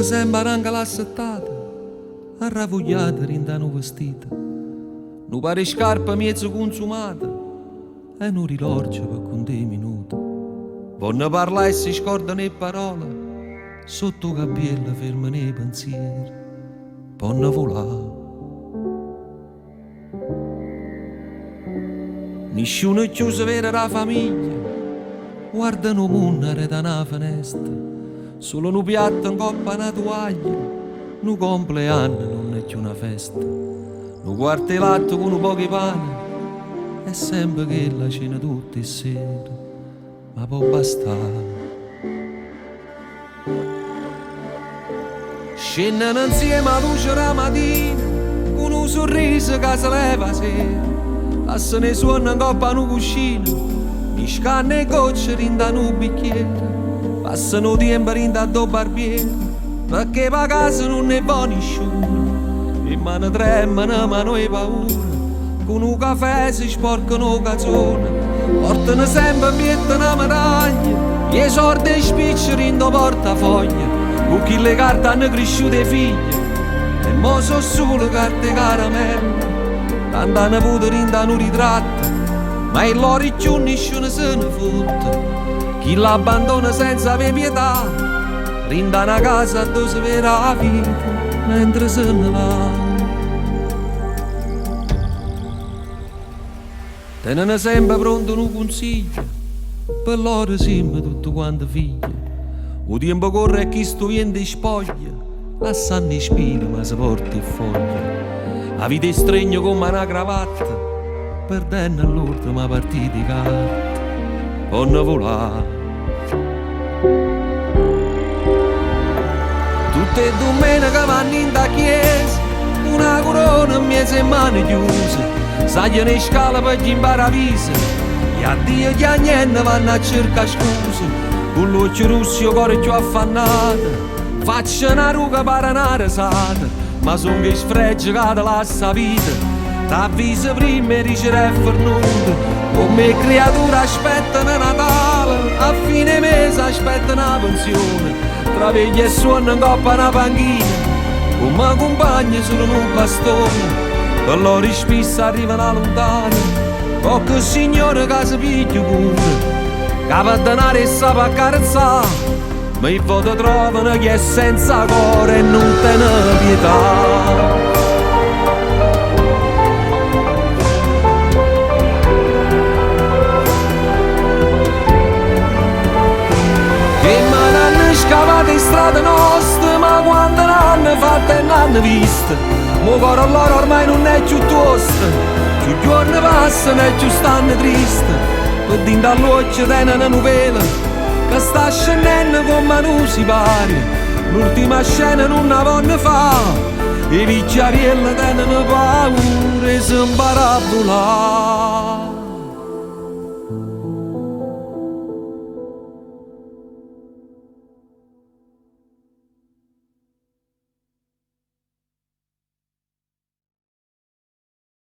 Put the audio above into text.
sembra anche la settata, arravogliata rindano vestita. Non pare scarpa mezzo consumata e non rilorgia per con dei minuti. Vonno parlare e si scordano le parole, sotto cappiella fermano i pensieri, vonno volare. Nessuno è chiuso vera la famiglia, guardano munnare da una finestra, solo un piatto in coppa una toaglia, un compleanno non è più una festa, un quartelatto con un pochi pane, è sempre che la cena tutte sera, ma può bastare. Scendono insieme a luce la mattina, con un sorriso che si leva sera, passano i suoni in coppa a un cuscino, mi scanne e gocce rindano un bicchiere, passano tempo rindando a barbiere, perché per casa non ne va nessuno, e mano tremano, mano e paura, con un caffè si sporcano cazzone, portano sempre pietta una medaglia, e sordi e spicci rindo portafoglia, con chi le carte hanno cresciute figlie, e mo so solo carte caramelle, tanto hanno avuto rindano ritratto, ma il loro più nessuno se ne fotte. Chi l'abbandona senza avere pietà, rinda una casa dove si vede la vita, mentre se ne va. Tenere sempre pronto un consiglio, per loro siamo tutti quanti figli. Il tempo corre e chi sto viene spoglia, lasciano i spine ma si porta in foglia. La vita è stregna come una cravatta, perdendo l'ultima partita di carte, vanno volare. Tutte e domeniche vanno in da chiesa, una corona in mezzo e mani chiuse, sagliano in scala per gli imparavisi, e addio gli agnelli vanno a cercare scuse, con l'occhio rosso e cuore più affannato, faccio una ruga per una risata, ma son che sfreggi che ti lascia vita, t'avviso prima e riceve fornuto, come creatura aspettano Natale, a fine mese aspettano una pensione, tra veglia e suono in coppa una panchina, come compagni sono un bastone, per loro spesso arrivano a lontano, qualche signore che si piglia pure, che per denaro e sa per carezzare, ma i voti trovano chi è senza cuore e non te ne pietà. Che me n'hanno scavato in strada nostra, ma quando l'hanno fatta e l'hanno vista, mo cuore loro ormai non è più tosto, più giorni passano e più stanno tristi, per dentro all'occhio tenono una vela, che sta scendendo come non si pare, l'ultima scena non la vanno fa, i picciarielli tenono paura e si impara a volare.